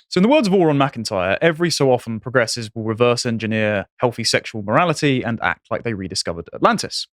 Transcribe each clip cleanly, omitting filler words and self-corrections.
So in the words of Oran McIntyre, every so often progressives will reverse engineer healthy sexual morality and act like they rediscovered Atlantis.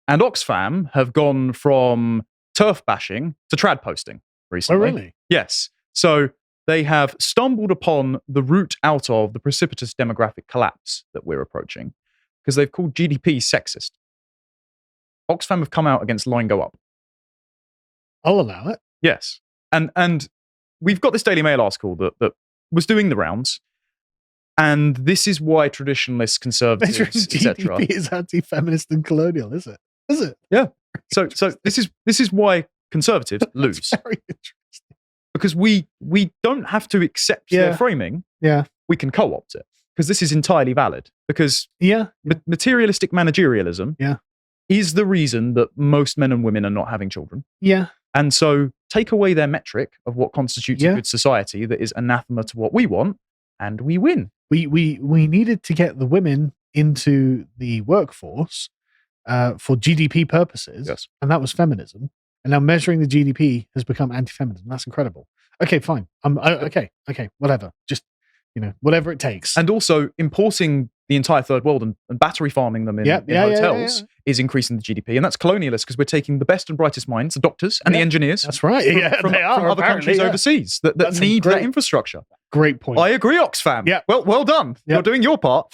And Oxfam have gone from turf bashing to trad posting recently. Oh, really? Yes. So they have stumbled upon the route out of the precipitous demographic collapse that we're approaching because they've called GDP sexist. Oxfam have come out against line go up. I'll allow it. Yes. And we've got this Daily Mail article that was doing the rounds. And this is why traditionalists, conservatives, etc. GDP is anti-feminist and colonial, is it? Is it? Yeah. So this is why conservatives lose. Very interesting. Because we don't have to accept their framing. Yeah. We can co-opt it. Because this is entirely valid. Because materialistic managerialism is the reason that most men and women are not having children. Yeah. And so take away their metric of what constitutes a good society that is anathema to what we want, and we win. We needed to get the women into the workforce for GDP purposes, and that was feminism. And now measuring the GDP has become anti-feminism. That's incredible. Okay, fine. Okay, whatever. Just, whatever it takes. And also importing the entire third world and battery farming them in hotels is increasing the GDP. And that's colonialist because we're taking the best and brightest minds, the doctors and the engineers. That's right. From other countries overseas that need that infrastructure. Great point. I agree, Oxfam. Yeah. Well done. Yep. You're doing your part.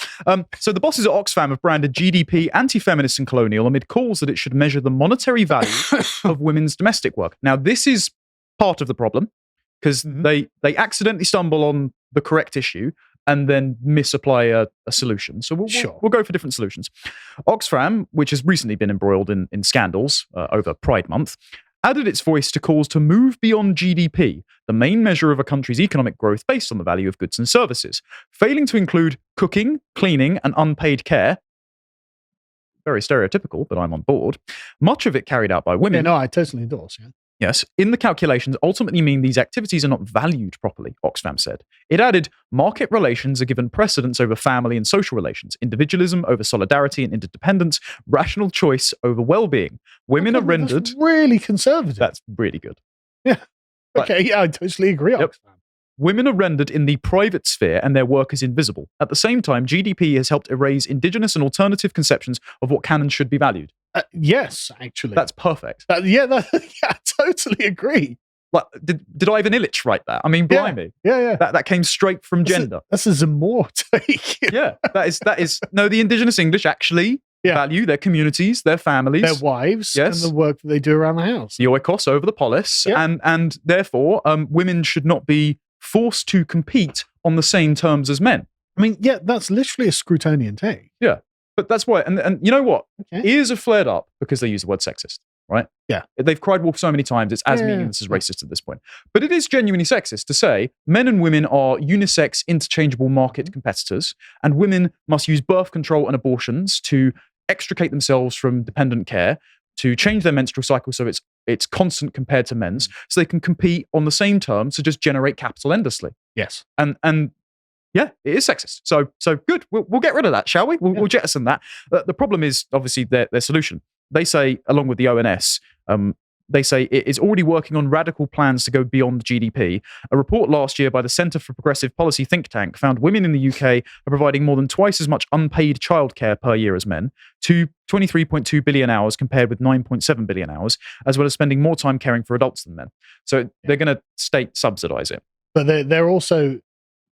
So the bosses at Oxfam have branded GDP anti-feminist and colonial amid calls that it should measure the monetary value of women's domestic work. Now, this is part of the problem because they accidentally stumble on the correct issue and then misapply a solution. So we'll go for different solutions. Oxfam, which has recently been embroiled in scandals over Pride Month, added its voice to calls to move beyond GDP, the main measure of a country's economic growth based on the value of goods and services, failing to include cooking, cleaning, and unpaid care. Very stereotypical, but I'm on board. Much of it carried out by women. Yeah, no, I totally endorse. Yeah. Yes, in the calculations ultimately mean these activities are not valued properly, Oxfam said. It added, market relations are given precedence over family and social relations, individualism over solidarity and interdependence, rational choice over well-being. Women are rendered... That's really conservative. That's really good. Yeah. Okay, I totally agree, Oxfam. Women are rendered in the private sphere and their work is invisible. At the same time, GDP has helped erase indigenous and alternative conceptions of what can and should be valued. Yes, actually. That's perfect. I totally agree. Like, did Ivan Illich write that? I mean, blimey. Yeah. That came straight from gender. That's a Zamor take. that is. No, the indigenous English actually value their communities, their families, their wives, and the work that they do around the house. The oikos over the polis, and therefore, women should not be forced to compete on the same terms as men. I mean, that's literally a Scrutonian take. Yeah. But that's why, and you know what? Ears have flared up because they use the word sexist, right? Yeah. They've cried wolf so many times, it's as meaningless as racist at this point. But it is genuinely sexist to say men and women are unisex, interchangeable market competitors, and women must use birth control and abortions to extricate themselves from dependent care, to change their menstrual cycle so it's constant compared to men's, so they can compete on the same terms to just generate capital endlessly. Yes. And yeah, it is sexist. So good. We'll get rid of that, shall we? We'll jettison that. The problem is obviously their solution. They say, along with the ONS, they say it is already working on radical plans to go beyond GDP. A report last year by the Centre for Progressive Policy think tank found women in the UK are providing more than twice as much unpaid childcare per year as men, to 23.2 billion hours compared with 9.7 billion hours, as well as spending more time caring for adults than men. So they're going to state subsidise it. But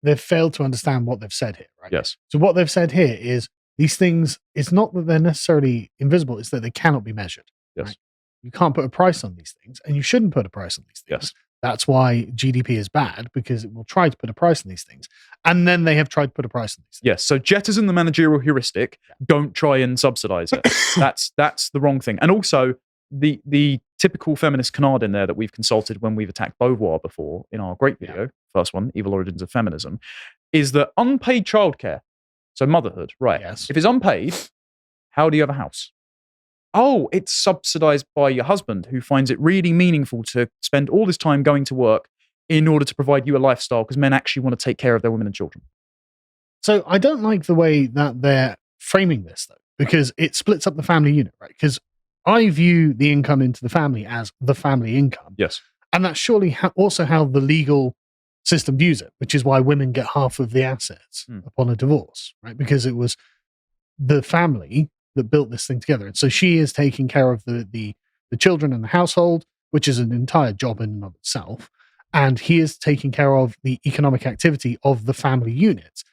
they've failed to understand what they've said here, right? Yes. So what they've said here is these things, it's not that they're necessarily invisible, it's that they cannot be measured. Yes. Right? You can't put a price on these things, and you shouldn't put a price on these things. Yes. That's why GDP is bad, because it will try to put a price on these things. And then they have tried to put a price on these things. Yes. So jettison the managerial heuristic. Don't try and subsidize it. That's the wrong thing. And also the typical feminist canard in there that we've consulted when we've attacked Beauvoir before in our great video, first one, Evil Origins of Feminism, is that unpaid childcare, so motherhood, right? Yes. If it's unpaid, how do you have a house? Oh, it's subsidized by your husband who finds it really meaningful to spend all this time going to work in order to provide you a lifestyle because men actually want to take care of their women and children. So I don't like the way that they're framing this, though, because it splits up the family unit, right? Because I view the income into the family as the family income. Yes. And that's surely also how the legal system views it, which is why women get half of the assets upon a divorce, right? Because it was the family that built this thing together. And so she is taking care of the children and the household, which is an entire job in and of itself. And he is taking care of the economic activity of the family unit.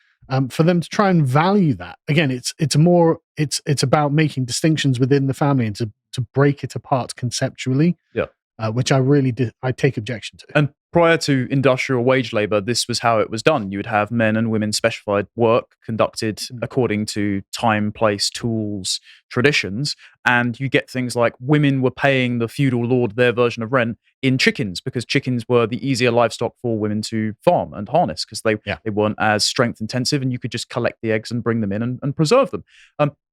For them to try and value that, again, it's about making distinctions within the family and to break it apart conceptually. Yeah. Which I take objection to. And prior to industrial wage labor, this was how it was done. You would have men and women specified work conducted according to time, place, tools, traditions. And you get things like women were paying the feudal lord their version of rent in chickens, because chickens were the easier livestock for women to farm and harness, because they weren't as strength intensive, and you could just collect the eggs and bring them in and preserve them.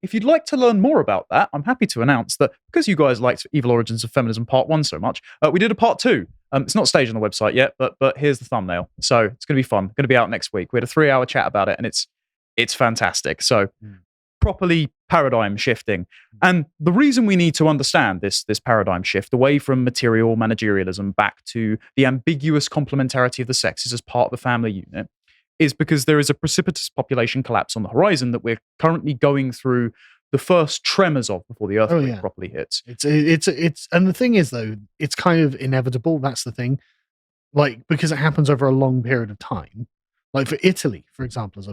If you'd like to learn more about that, I'm happy to announce that because you guys liked Evil Origins of Feminism Part 1 so much, we did a Part 2. It's not staged on the website yet, but here's the thumbnail. So it's going to be fun. Going to be out next week. We had a 3-hour chat about it, and it's fantastic. So properly paradigm shifting. And the reason we need to understand this paradigm shift away from material managerialism back to the ambiguous complementarity of the sexes as part of the family unit is because there is a precipitous population collapse on the horizon that we're currently going through the first tremors of before the earthquake properly hits. It's and the thing is, though, it's kind of inevitable. That's the thing, like, because it happens over a long period of time. Like for Italy, for example, is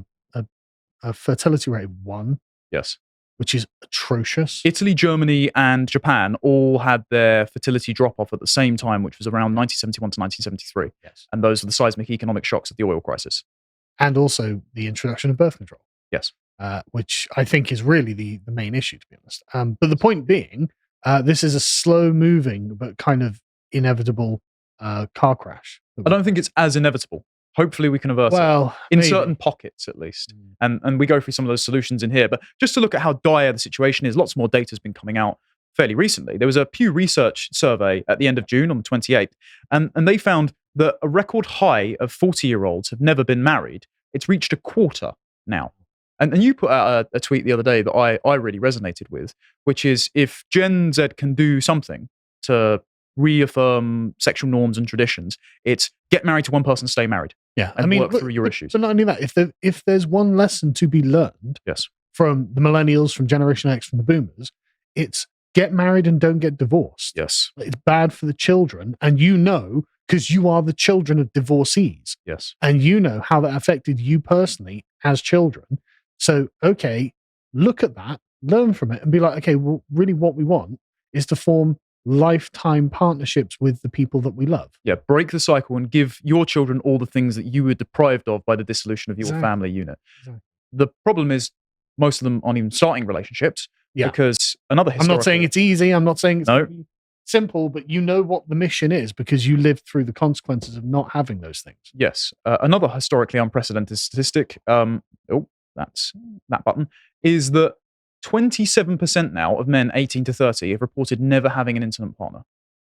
a fertility rate of 1. Yes. Which is atrocious. Italy, Germany, and Japan all had their fertility drop off at the same time, which was around 1971 to 1973. Yes. And those are the seismic economic shocks of the oil crisis. And also the introduction of birth control. Yes. Which I think is really the main issue, to be honest. But the point being, this is a slow-moving but kind of inevitable car crash. I don't think it's as inevitable. Hopefully we can avert it. In certain pockets, at least. And we go through some of those solutions in here. But just to look at how dire the situation is, lots more data has been coming out fairly recently. There was a Pew Research survey at the end of June on the 28th, and they found that a record high of 40-year-olds have never been married. It's reached a quarter now. And you put out a tweet the other day that I really resonated with, which is if Gen Z can do something to reaffirm sexual norms and traditions, it's get married to one person, stay married. Yeah, and work through your issues. But not only that, if there's one lesson to be learned from the millennials, from Generation X, from the boomers, it's get married and don't get divorced. Yes. It's bad for the children, and you know, because you are the children of divorcees. Yes. And you know how that affected you personally as children. So, okay, look at that, learn from it, and be like, okay, well, really what we want is to form lifetime partnerships with the people that we love. Yeah, break the cycle and give your children all the things that you were deprived of by the dissolution of your family unit. Exactly. The problem is most of them aren't even starting relationships because another historical... I'm not saying it's easy. I'm not saying it's simple, but you know what the mission is because you lived through the consequences of not having those things. Yes. Another historically unprecedented statistic, that's that button, is that 27% now of men 18 to 30 have reported never having an intimate partner.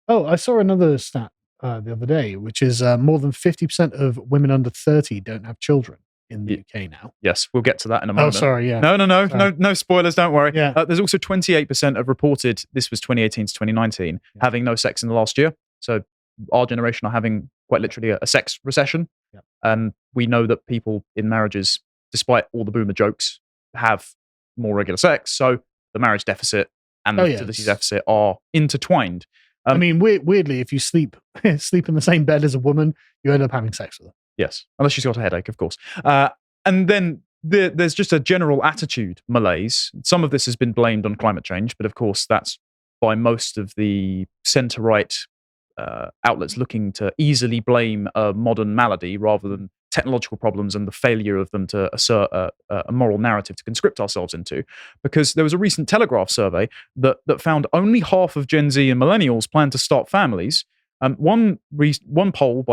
Oh, I saw another stat the other day, which is more than 50% of women under 30 don't have children in the UK now. Yes, we'll get to that in a moment. Oh, sorry, yeah. No spoilers, don't worry. Yeah. There's also 28% have reported, this was 2018 to 2019, having no sex in the last year. So our generation are having quite literally a sex recession. Yeah. And we know that people in marriages, despite all the boomer jokes, have more regular sex. So the marriage deficit and the fertility deficit are intertwined. I mean, weirdly, if you sleep in the same bed as a woman, you end up having sex with her. Yes, unless she's got a headache, of course. And then there's just a general attitude malaise. Some of this has been blamed on climate change, but of course that's by most of the centre-right outlets looking to easily blame a modern malady rather than technological problems and the failure of them to assert a moral narrative to conscript ourselves into. Because there was a recent Telegraph survey that found only half of Gen Z and millennials plan to start families. One poll,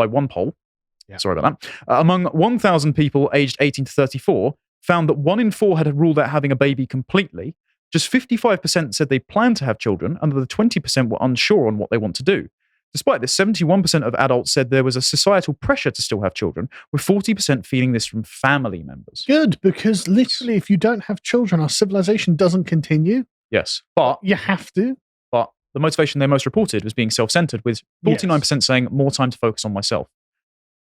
sorry about that, among 1,000 people aged 18 to 34, found that 1 in 4 had ruled out having a baby completely. Just 55% said they planned to have children, and the 20% were unsure on what they want to do. Despite this, 71% of adults said there was a societal pressure to still have children, with 40% feeling this from family members. Good, because literally if you don't have children, our civilization doesn't continue. Yes, but... You have to. But the motivation they most reported was being self-centered, with 49% saying more time to focus on myself.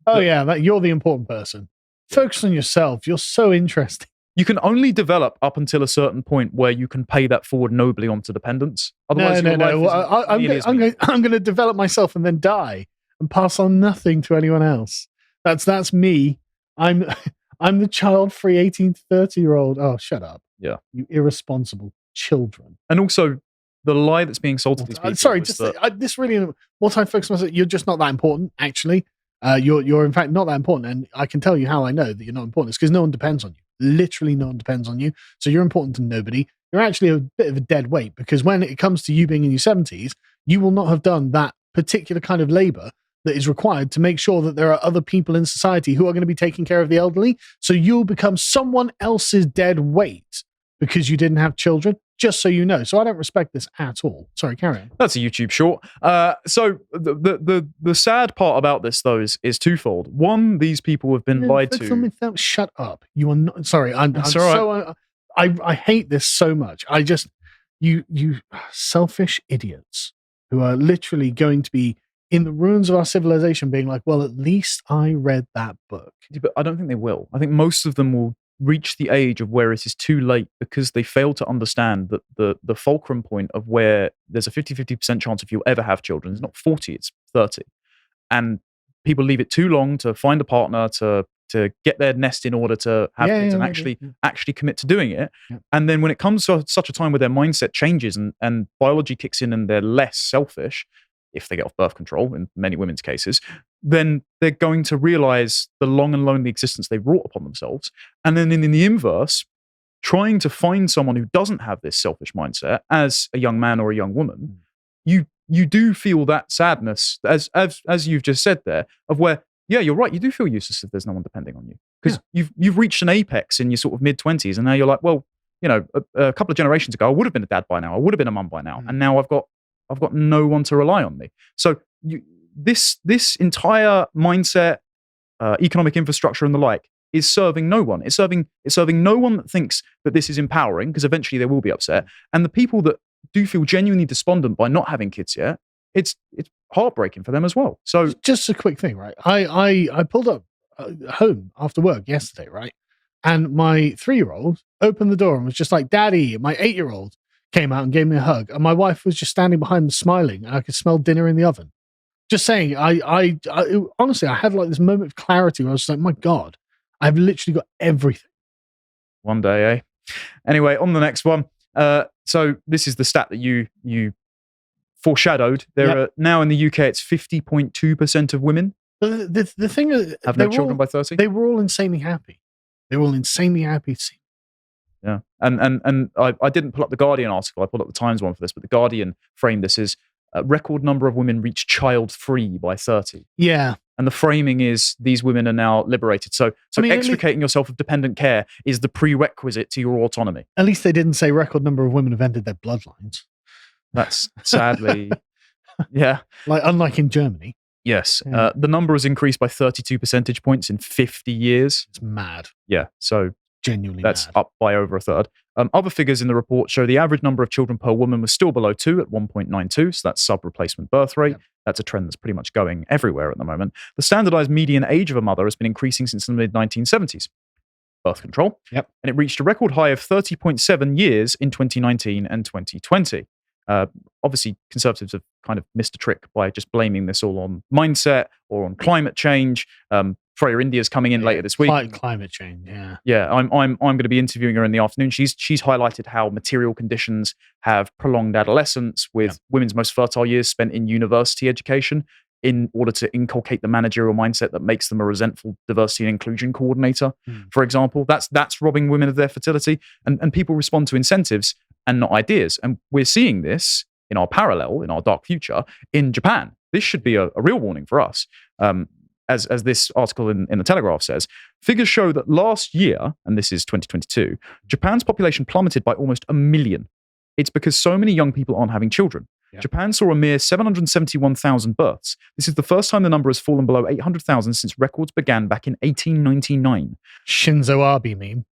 Oh, yeah, you're the important person. Focus on yourself. You're so interesting. You can only develop up until a certain point where you can pay that forward nobly onto dependents. Otherwise, no. Well, I'm going to develop myself and then die and pass on nothing to anyone else. That's me. I'm the child-free 18 to 30-year-old. Oh, shut up. Yeah. You irresponsible children. And also, the lie that's being sold to these people. Sorry, this really. What I focus myself, you're just not that important. Actually, you're in fact not that important, and I can tell you how I know that you're not important. It's because no one depends on you. Literally, no one depends on you. So you're important to nobody. You're actually a bit of a dead weight because when it comes to you being in your 70s, you will not have done that particular kind of labor that is required to make sure that there are other people in society who are going to be taking care of the elderly. So you'll become someone else's dead weight because you didn't have children, just so you know. So I don't respect this at all. Sorry, carry on. That's a YouTube short. So the sad part about this, though, is twofold. One, these people have been lied to. Shut up. You are not. Sorry, I'm so. I hate this so much. I just you selfish idiots who are literally going to be in the ruins of our civilization, being like, well, at least I read that book. But I don't think they will. I think most of them will reach the age of where it is too late because they fail to understand that the fulcrum point of where there's a 50% chance if you'll ever have children is not 40, it's 30. And people leave it too long to find a partner, to get their nest in order to have kids and actually commit to doing it. Yeah. And then when it comes to such a time where their mindset changes and biology kicks in and they're less selfish, if they get off birth control in many women's cases, then they're going to realize the long and lonely existence they've brought upon themselves. And then in the inverse, trying to find someone who doesn't have this selfish mindset as a young man or a young woman, you do feel that sadness, as you've just said there, of where, yeah, you're right, you do feel useless if there's no one depending on you. Because you've reached an apex in your sort of mid-20s, and now you're like, well, you know, a couple of generations ago, I would have been a dad by now, I would have been a mum by now, and now I've got no one to rely on me. So this entire mindset, economic infrastructure and the like is serving no one. It's serving no one that thinks that this is empowering, because eventually they will be upset. And the people that do feel genuinely despondent by not having kids yet, it's heartbreaking for them as well. So just a quick thing, right? I pulled up home after work yesterday, right? And my 3-year-old opened the door and was just like, "Daddy." My 8-year-old came out and gave me a hug, and my wife was just standing behind them smiling, and I could smell dinner in the oven. Just saying, I honestly, I had like this moment of clarity where I was like, my God, I've literally got everything. One day, eh? Anyway, on the next one. So this is the stat that you foreshadowed. There are now in the UK, it's 50.2% of women. The thing is, have no children by 30. They were all insanely happy. They were all insanely happy. Yeah, and I didn't pull up the Guardian article. I pulled up the Times one for this, but the Guardian framed this as a record number of women reach child-free by 30. Yeah. And the framing is these women are now liberated. So extricating yourself of dependent care is the prerequisite to your autonomy. At least they didn't say record number of women have ended their bloodlines. That's sadly, yeah. Like unlike in Germany. Yes. Yeah. The number has increased by 32 percentage points in 50 years. It's mad. Yeah. So genuinely that's mad. up by over a third. Other figures in the report show the average number of children per woman was still below 2 at 1.92, so that's sub-replacement birth rate. Yep. That's a trend that's pretty much going everywhere at the moment. The standardized median age of a mother has been increasing since the mid-1970s. Birth control. Yep. And it reached a record high of 30.7 years in 2019 and 2020. Obviously, Conservatives have kind of missed a trick by just blaming this all on mindset or on climate change. Freya India's coming in later this week. Climate change, yeah. Yeah, I'm going to be interviewing her in the afternoon. She's highlighted how material conditions have prolonged adolescence, with women's most fertile years spent in university education in order to inculcate the managerial mindset that makes them a resentful diversity and inclusion coordinator, for example. That's robbing women of their fertility, and people respond to incentives and not ideas. And we're seeing this in our parallel, in our dark future, in Japan. This should be a real warning for us. As this article in the Telegraph says, figures show that last year, and this is 2022, Japan's population plummeted by almost 1 million. It's because so many young people aren't having children. Yeah. Japan saw a mere 771,000 births. This is the first time the number has fallen below 800,000 since records began back in 1899. Shinzo Abe meme.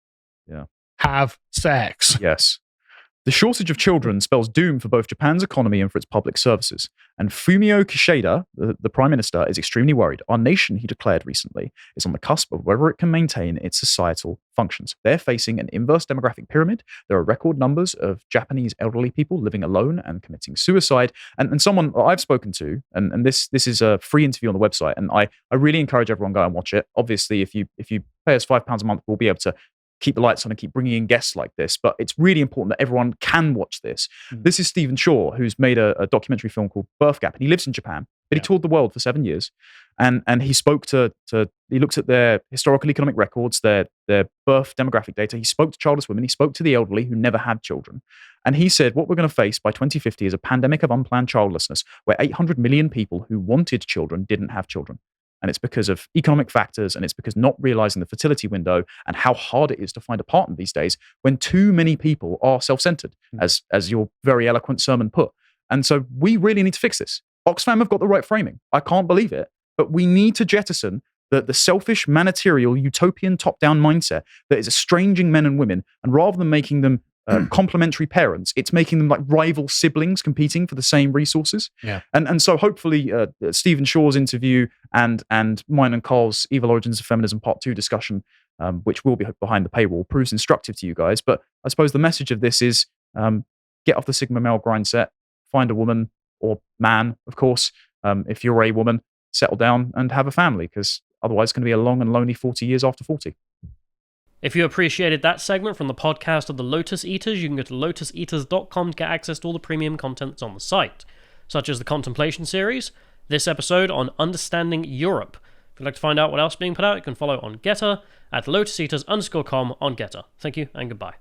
Yeah. Have sex. Yes. The shortage of children spells doom for both Japan's economy and for its public services. And Fumio Kishida, the prime minister, is extremely worried. Our nation, he declared recently, is on the cusp of whether it can maintain its societal functions. They're facing an inverse demographic pyramid. There are record numbers of Japanese elderly people living alone and committing suicide. And someone I've spoken to, and this is a free interview on the website, and I really encourage everyone to go and watch it. Obviously, if you pay us £5 a month, we'll be able to keep the lights on and keep bringing in guests like this. But it's really important that everyone can watch this. This is Stephen Shaw, who's made a documentary film called Birth Gap, and he lives in Japan, but he toured the world for 7 years. And he spoke he looked at their historical economic records, their birth demographic data. He spoke to childless women. He spoke to the elderly who never had children. And he said, what we're going to face by 2050 is a pandemic of unplanned childlessness, where 800 million people who wanted children didn't have children. And it's because of economic factors, and it's because not realizing the fertility window and how hard it is to find a partner these days when too many people are self-centered, as your very eloquent sermon put. And so we really need to fix this. Oxfam have got the right framing. I can't believe it. But we need to jettison the selfish, managerial, utopian top-down mindset that is estranging men and women. And rather than making them complementary parents, it's making them like rival siblings competing for the same resources. And so hopefully Stephen Shaw's interview and mine and Carl's Evil Origins of Feminism Part 2 discussion, which will be behind the paywall, proves instructive to you guys. But I suppose the message of this is get off the Sigma male grind set, find a woman or man, of course. If you're a woman, settle down and have a family, because otherwise it's going to be a long and lonely 40 years after 40. If you appreciated that segment from the podcast of the Lotus Eaters, you can go to lotuseaters.com to get access to all the premium content that's on the site, such as the Contemplation series, this episode on Understanding Europe. If you'd like to find out what else is being put out, you can follow on Getter at lotuseaters_com on Getter. Thank you and goodbye.